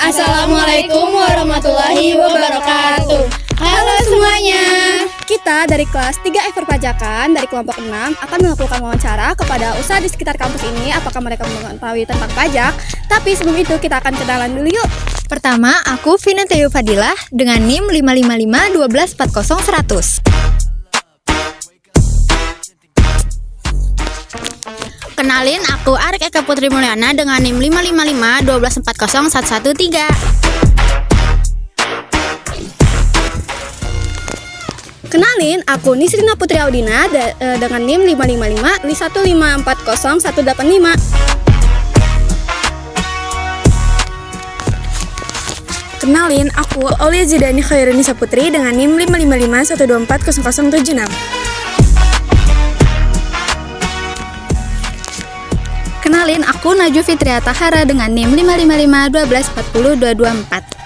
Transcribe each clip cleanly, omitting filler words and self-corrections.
Assalamualaikum warahmatullahi wabarakatuh. Halo semuanya. Kita dari kelas 3 Perpajakan dari kelompok 6 akan melakukan wawancara kepada usaha di sekitar kampus ini apakah mereka mengetahui tentang pajak. Tapi sebelum itu kita akan kenalan dulu yuk. Pertama, aku Vinantiyu Fadilah dengan NIM 555 1240 100. Kenalin, aku Arik Eka Putri Mulyana dengan NIM 555 1240 113. Kenalin, aku Nisrina Putri Audina dengan NIM 555 1540 185. Kenalin, aku Aulia Zidani Khairunisa Putri dengan NIM 555 124 0076. Kenalin, aku Najwa Fitriata Hara dengan NIM 555 1240 224.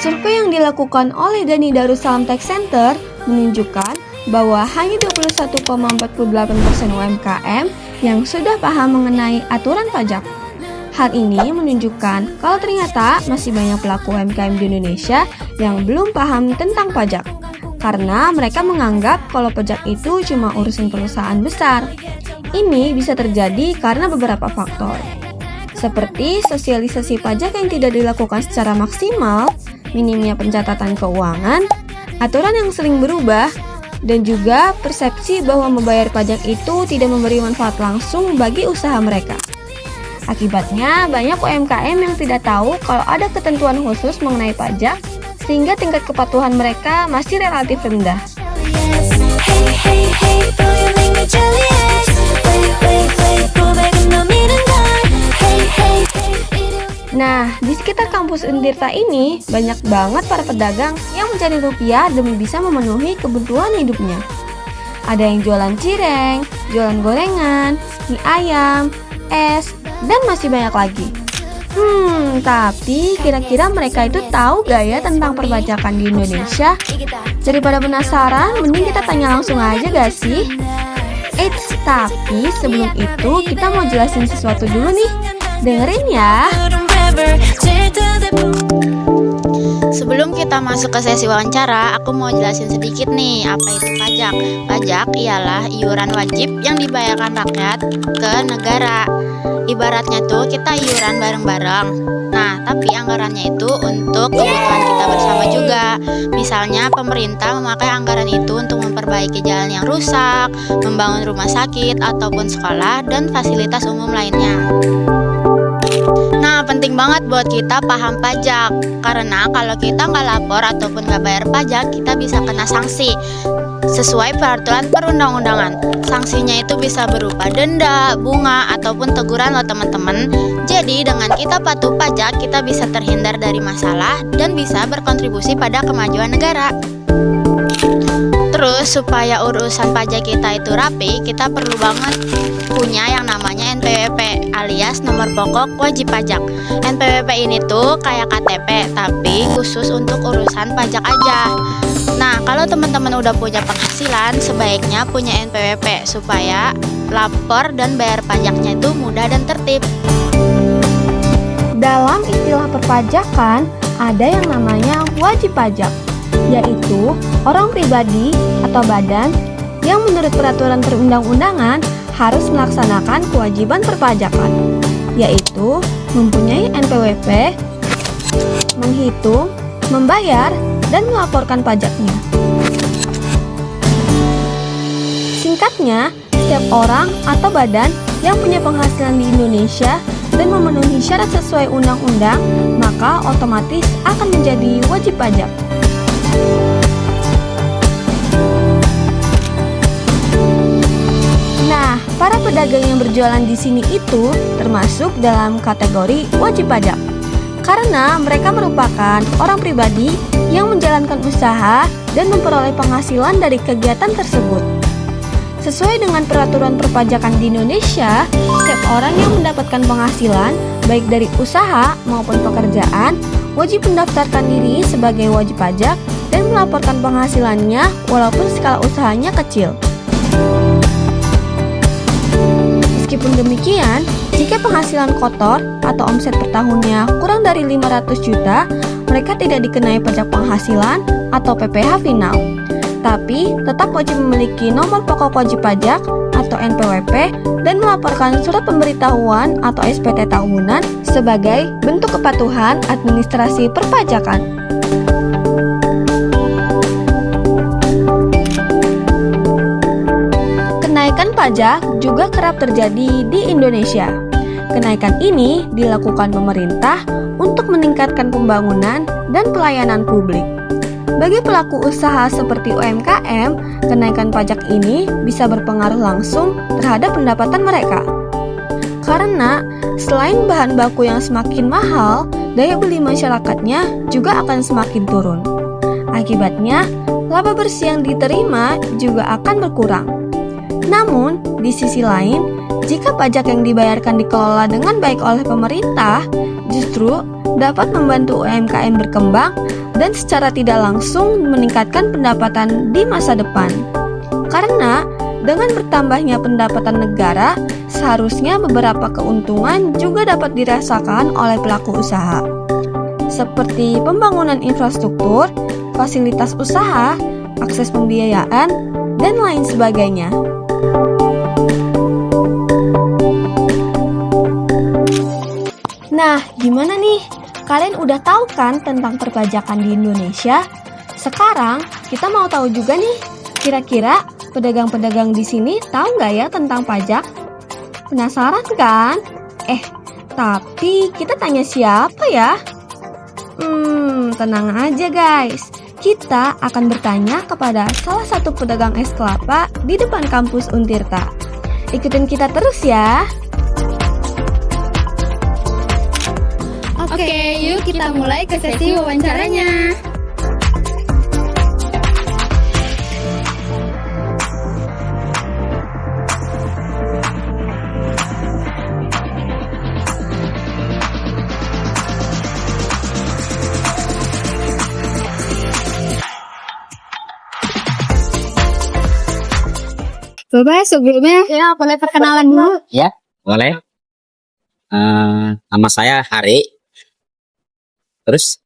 Survei yang dilakukan oleh Dhani Darussalam Tech Center menunjukkan bahwa hanya 21,48% UMKM yang sudah paham mengenai aturan pajak. Hal ini menunjukkan kalau ternyata masih banyak pelaku UMKM di Indonesia yang belum paham tentang pajak, karena mereka menganggap kalau pajak itu cuma urusan perusahaan besar. Ini bisa terjadi karena beberapa faktor, seperti sosialisasi pajak yang tidak dilakukan secara maksimal, minimnya pencatatan keuangan, aturan yang sering berubah, dan juga persepsi bahwa membayar pajak itu tidak memberi manfaat langsung bagi usaha mereka. Akibatnya, banyak UMKM yang tidak tahu kalau ada ketentuan khusus mengenai pajak, sehingga tingkat kepatuhan mereka masih relatif rendah. Nah, di sekitar kampus Untirta ini banyak banget para pedagang yang mencari rupiah demi bisa memenuhi kebutuhan hidupnya. Ada yang jualan cireng, jualan gorengan, mie ayam, es, dan masih banyak lagi. Tapi kira-kira mereka itu tahu gak ya tentang perpajakan di Indonesia? Daripada penasaran, mending kita tanya langsung aja gak sih? Eits, tapi sebelum itu kita mau jelasin sesuatu dulu nih. Dengerin ya. Sebelum kita masuk ke sesi wawancara, aku mau jelasin sedikit nih apa itu pajak. Pajak ialah iuran wajib yang dibayarkan rakyat ke negara. Ibaratnya tuh kita iuran bareng-bareng. Nah, tapi anggarannya itu untuk kebutuhan kita bersama juga. Misalnya pemerintah memakai anggaran itu untuk memperbaiki jalan yang rusak, membangun rumah sakit ataupun sekolah dan fasilitas umum lainnya. Nah, penting banget buat kita paham pajak, karena kalau kita nggak lapor ataupun nggak bayar pajak, kita bisa kena sanksi sesuai peraturan perundang-undangan. Sanksinya itu bisa berupa denda, bunga, ataupun teguran loh teman-teman. Jadi dengan kita patuh pajak, kita bisa terhindar dari masalah dan bisa berkontribusi pada kemajuan negara. Terus supaya urusan pajak kita itu rapi, kita perlu banget punya yang namanya NPWP alias nomor pokok wajib pajak. NPWP ini tuh kayak KTP tapi khusus untuk urusan pajak aja. Nah, kalau teman-teman udah punya penghasilan, sebaiknya punya NPWP supaya lapor dan bayar pajaknya itu mudah dan tertib. Dalam istilah perpajakan, ada yang namanya wajib pajak, yaitu orang pribadi atau badan yang menurut peraturan perundang-undangan harus melaksanakan kewajiban perpajakan, yaitu mempunyai NPWP, menghitung, membayar, dan melaporkan pajaknya. Singkatnya, setiap orang atau badan yang punya penghasilan di Indonesia dan memenuhi syarat sesuai undang-undang, maka otomatis akan menjadi wajib pajak. Nah, para pedagang yang berjualan di sini itu termasuk dalam kategori wajib pajak. Karena mereka merupakan orang pribadi yang menjalankan usaha dan memperoleh penghasilan dari kegiatan tersebut. Sesuai dengan peraturan perpajakan di Indonesia, setiap orang yang mendapatkan penghasilan, baik dari usaha maupun pekerjaan, wajib mendaftarkan diri sebagai wajib pajak dan melaporkan penghasilannya walaupun skala usahanya kecil. Meskipun demikian, jika penghasilan kotor atau omset per tahunnya kurang dari 500 juta, mereka tidak dikenai pajak penghasilan atau PPh final. Tapi tetap wajib memiliki nomor pokok wajib pajak atau NPWP dan melaporkan surat pemberitahuan atau SPT tahunan sebagai bentuk kepatuhan administrasi perpajakan. Kenaikan pajak juga kerap terjadi di Indonesia. Kenaikan ini dilakukan pemerintah untuk meningkatkan pembangunan dan pelayanan publik. Bagi pelaku usaha seperti UMKM, kenaikan pajak ini bisa berpengaruh langsung terhadap pendapatan mereka. Karena selain bahan baku yang semakin mahal, daya beli masyarakatnya juga akan semakin turun. Akibatnya, laba bersih yang diterima juga akan berkurang. Namun, di sisi lain, jika pajak yang dibayarkan dikelola dengan baik oleh pemerintah, justru dapat membantu UMKM berkembang dan secara tidak langsung meningkatkan pendapatan di masa depan. Karena dengan bertambahnya pendapatan negara, seharusnya beberapa keuntungan juga dapat dirasakan oleh pelaku usaha, seperti pembangunan infrastruktur, fasilitas usaha, akses pembiayaan, dan lain sebagainya. Nah, gimana nih? Kalian udah tahu kan tentang perpajakan di Indonesia? Sekarang kita mau tahu juga nih, kira-kira pedagang-pedagang di sini tahu nggak ya tentang pajak? Penasaran kan? Tapi kita tanya siapa ya? Tenang aja guys. Kita akan bertanya kepada salah satu pedagang es kelapa di depan kampus Untirta. Ikutin kita terus ya. Oke, yuk kita mulai ke sesi wawancaranya. Bapak, sebelumnya Ya, boleh perkenalan dulu. Ya, boleh. Nama saya Hari. Terus,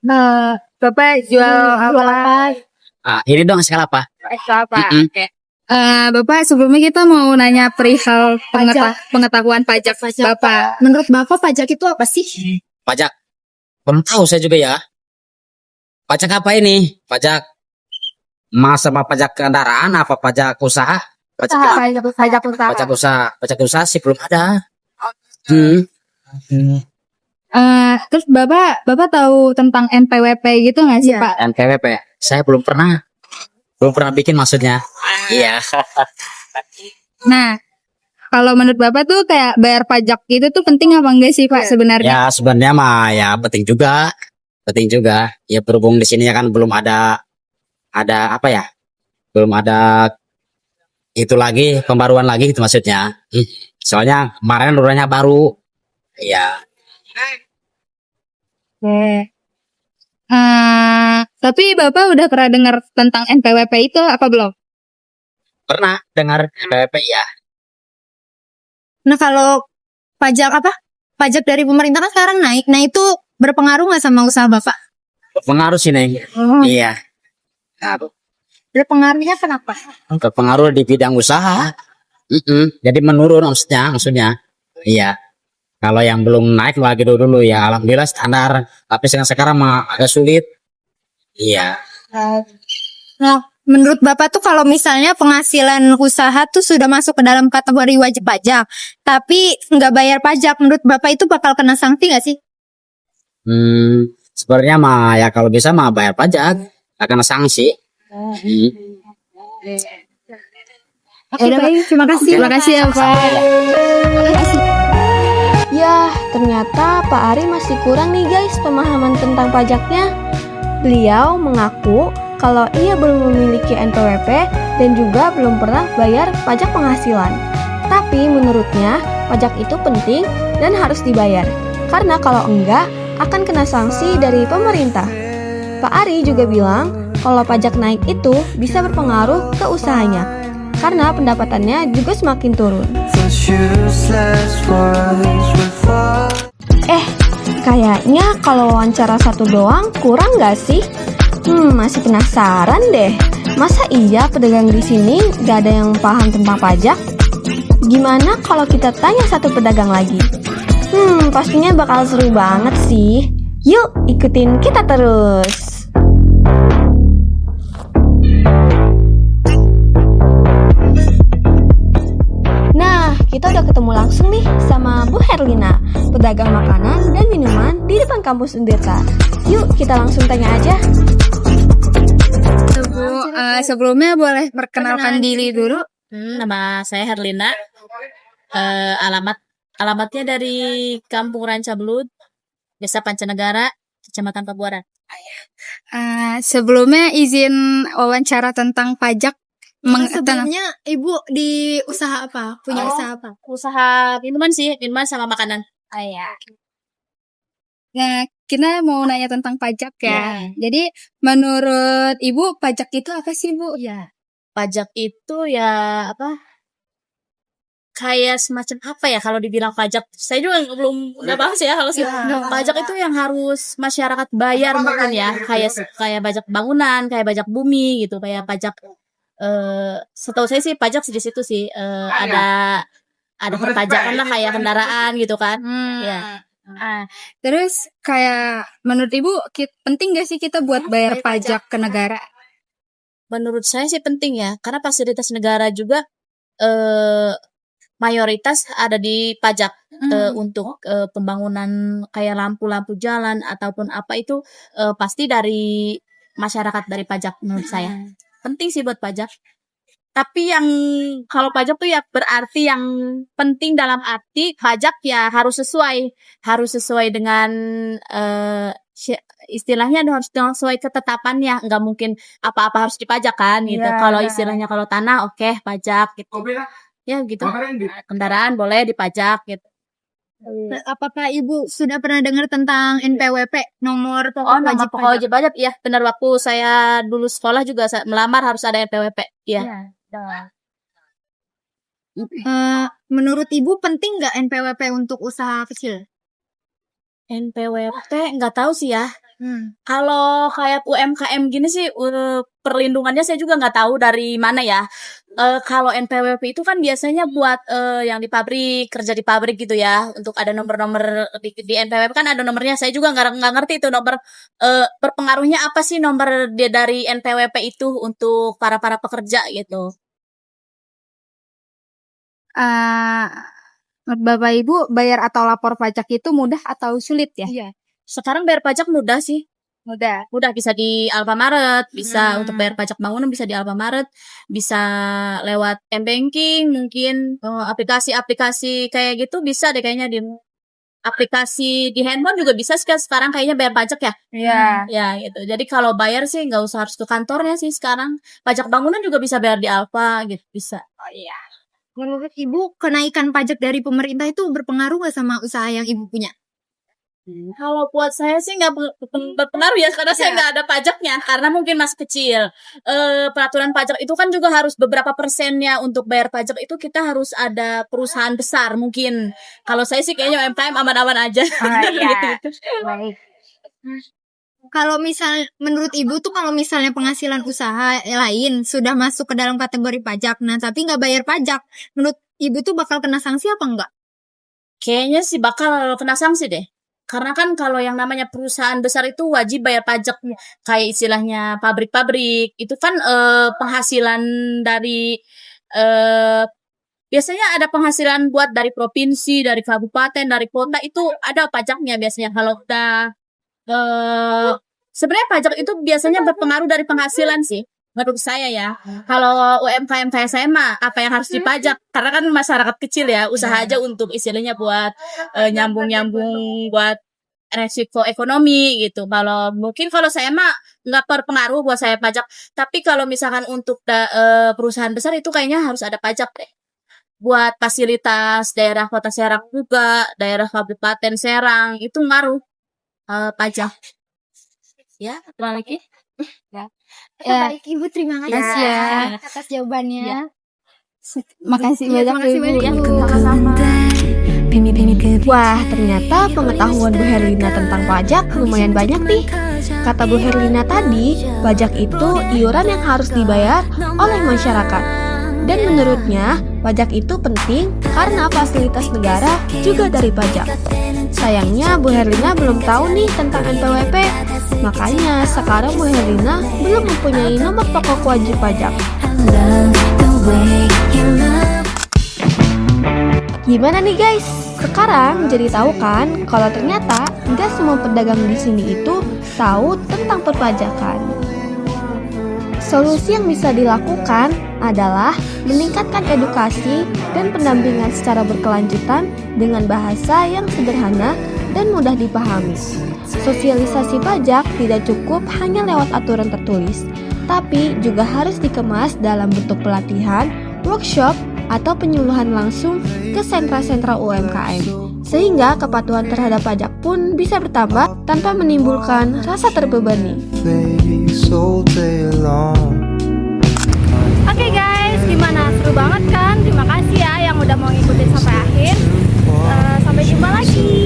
Bapak jual apa? ini dong skala apa? Es kelapa. Mm-mm. Oke. Bapak, sebelumnya kita mau nanya perihal pengetahuan pajak Bapak. Menurut Bapak pajak itu apa sih? Pajak. Belum tahu saya juga ya. Pajak apa ini? Pajak sama pajak kendaraan apa pajak usaha? Pajak usaha. Pajak usaha sih belum ada. Terus Bapak tahu tentang NPWP gitu nggak sih, Iya. Pak? NPWP. Saya belum pernah bikin maksudnya. Iya. Nah, kalau menurut Bapak tuh kayak bayar pajak itu tuh penting apa enggak sih, Pak, sebenarnya? Ya sebenarnya mah ya penting juga. Ya berhubung di sini kan belum ada apa ya? Belum ada itu lagi pembaruan lagi itu maksudnya. Soalnya kemarin urunnya baru. Iya. Oke. Tapi Bapak udah pernah dengar tentang NPWP itu apa belum? Pernah dengar NPWP ya? Nah, kalau pajak dari pemerintah kan sekarang naik. Nah, itu berpengaruh nggak sama usaha Bapak? Berpengaruh sih Neng. Iya. Nah, Berpengaruhnya kenapa? berpengaruh di bidang usaha. Jadi menurun maksudnya. Iya. Kalau yang belum naik lagi dulu ya alhamdulillah standar. Tapi sekarang mah agak sulit. Iya. Nah, menurut Bapak tuh kalau misalnya penghasilan usaha tuh sudah masuk ke dalam kategori wajib pajak, tapi nggak bayar pajak, menurut Bapak itu bakal kena sanksi nggak sih? Sebenarnya mah ya kalau bisa mah bayar pajak, nggak kena sanksi. Oke, baik. Terima kasih. Terima kasih ya, Pak. Yah, ternyata Pak Ari masih kurang nih guys pemahaman tentang pajaknya. Beliau mengaku kalau ia belum memiliki NPWP dan juga belum pernah bayar pajak penghasilan. Tapi menurutnya, pajak itu penting dan harus dibayar. Karena kalau enggak, akan kena sanksi dari pemerintah. Pak Ari juga bilang kalau pajak naik itu bisa berpengaruh ke usahanya. Karena pendapatannya juga semakin turun. Kayaknya kalau wawancara satu doang kurang gak sih? Masih penasaran deh. Masa iya pedagang di sini gak ada yang paham tentang pajak? Gimana kalau kita tanya satu pedagang lagi? Pastinya bakal seru banget sih. Yuk ikutin kita terus. Nah, kita udah ketemu langsung nih sama Bu Herlina, pedagang makanan dan minuman di depan kampus Untirta. Yuk kita langsung tanya aja. Bu, sebelumnya boleh perkenalkan diri dulu. Nama saya Herlina. Alamatnya dari Kampung Rancablut, Desa Pancanegara, Kecamatan Pabuaran. Sebelumnya izin wawancara tentang pajak. Sebelumnya Ibu di usaha apa? Punya usaha apa? Usaha minuman sih, minuman sama makanan. Nah, kita mau nanya tentang pajak ya. Ya. Jadi, menurut Ibu, pajak itu apa sih, Bu? Iya. Pajak itu ya kayak semacam apa ya kalau dibilang pajak. Saya juga nggak paham sih ya kalau pajak itu yang harus masyarakat bayar mungkin ya. Kayak pajak bangunan, kayak pajak bumi gitu, kayak pajak setahu saya sih pajak di situ sih ada perpajakan lah kayak kendaraan gitu kan. Ya. Terus kayak menurut Ibu penting gak sih kita buat bayar pajak ke negara? Menurut saya sih penting ya, karena fasilitas negara juga mayoritas ada di pajak untuk pembangunan kayak lampu-lampu jalan ataupun apa itu pasti dari masyarakat dari pajak menurut saya. Penting sih buat pajak. Tapi yang kalau pajak tuh ya berarti yang penting dalam arti pajak ya harus sesuai dengan istilahnya harus sesuai ketetapannya, nggak mungkin apa-apa harus dipajak kan gitu. Kalau istilahnya kalau tanah oke, pajak gitu. Ya gitu. Kendaraan boleh dipajak gitu. Apakah Ibu sudah pernah dengar tentang NPWP, nomor pokok Nomor wajib pokok pajak? wajib pajak ya benar, waktu saya dulu sekolah juga melamar harus ada NPWP. Iya. Menurut Ibu penting nggak NPWP untuk usaha kecil? NPWP nggak tahu sih ya. Kalau kayak UMKM gini sih perlindungannya saya juga nggak tahu dari mana ya. Kalau NPWP itu kan biasanya buat yang di pabrik, kerja di pabrik gitu ya. Untuk ada nomor-nomor di NPWP kan ada nomornya. Saya juga nggak ngerti itu nomor berpengaruhnya apa sih nomor dia dari NPWP itu untuk para pekerja gitu. Menurut Bapak Ibu, bayar atau lapor pajak itu mudah atau sulit ya? Iya. Sekarang bayar pajak mudah sih. Mudah. Mudah, bisa di Alfamart, bisa untuk bayar pajak bangunan bisa di Alfamart, bisa lewat M-Banking mungkin, aplikasi-aplikasi kayak gitu bisa deh kayaknya di aplikasi di handphone juga bisa sekarang kayaknya bayar pajak ya. Iya. Ya gitu. Jadi kalau bayar sih nggak usah harus ke kantornya sih sekarang. Pajak bangunan juga bisa bayar di Alfa gitu, bisa. Menurut Ibu kenaikan pajak dari pemerintah itu berpengaruh nggak sama usaha yang Ibu punya? Kalau buat saya sih nggak berpengaruh ya karena saya nggak ada pajaknya karena mungkin masih kecil. Peraturan pajak itu kan juga harus beberapa persennya untuk bayar pajak itu kita harus ada perusahaan besar mungkin. Kalau saya sih kayaknya UMKM aman-aman aja. Gitu. Baik. Kalau menurut Ibu tuh kalau misalnya penghasilan usaha lain sudah masuk ke dalam kategori pajak, nah tapi nggak bayar pajak, menurut Ibu tuh bakal kena sanksi apa enggak? Kayaknya sih bakal kena sanksi deh. Karena kan kalau yang namanya perusahaan besar itu wajib bayar pajak. Kayak istilahnya pabrik-pabrik. Itu kan penghasilan dari biasanya ada penghasilan buat dari provinsi, dari kabupaten, dari kota itu ada pajaknya biasanya. Kalau udah sebenarnya pajak itu biasanya berpengaruh dari penghasilan sih. menurut saya ya. Kalau UMKM kayak saya mah apa yang harus dipajak? Karena kan masyarakat kecil ya, usaha aja untuk istilahnya buat nyambung-nyambung buat resiko ekonomi gitu. Kalau saya mah nggak berpengaruh buat saya pajak. Tapi kalau misalkan untuk perusahaan besar itu kayaknya harus ada pajak deh. Buat fasilitas daerah kota Serang juga, daerah kabupaten Serang itu ngaruh pajak. Ya, apa lagi? Ya. Ya. Baik Ibu, terima kasih Ya. ya atas jawabannya. Ya. Makasih Iya, banyak makasih Ibu. banyak ya. Sama-sama. Wah, ternyata pengetahuan Bu Herlina tentang pajak lumayan banyak nih. Kata Bu Herlina tadi, pajak itu iuran yang harus dibayar oleh masyarakat. Dan menurutnya, pajak itu penting karena fasilitas negara juga dari pajak. Sayangnya Bu Herlina belum tahu nih tentang NPWP. Makanya sekarang Bu Herlina belum mempunyai nomor pokok wajib pajak. Gimana nih guys? Sekarang jadi tahu kan kalau ternyata nggak semua pedagang di sini itu tahu tentang perpajakan. Solusi yang bisa dilakukan adalah meningkatkan edukasi dan pendampingan secara berkelanjutan dengan bahasa yang sederhana dan mudah dipahami. Sosialisasi pajak tidak cukup hanya lewat aturan tertulis, tapi juga harus dikemas dalam bentuk pelatihan, workshop, atau penyuluhan langsung ke sentra-sentra UMKM. Sehingga kepatuhan terhadap pajak pun bisa bertambah tanpa menimbulkan rasa terbebani. Oke guys, gimana? Seru banget kan? Terima kasih ya yang udah mau ngikutin sampai akhir. Sampai jumpa lagi.